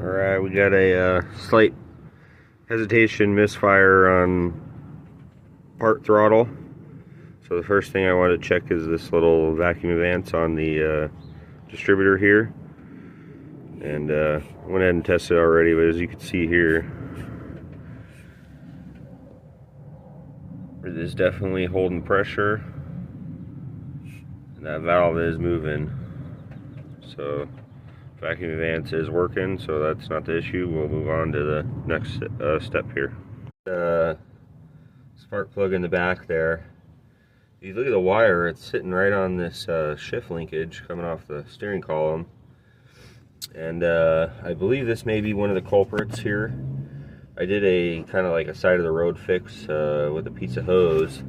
Alright, we got a slight hesitation misfire on part throttle. So the first thing I want to check is this little vacuum advance on the distributor here. And I went ahead and tested it already, but as you can see here, it is definitely holding pressure. And that valve is moving. So vacuum advance is working, so that's not the issue. We'll move on to the next step here. Spark plug in the back there. If you look at the wire, it's sitting right on this shift linkage coming off the steering column. And I believe this may be one of the culprits here. I did a kind of like a side of the road fix with a piece of hose.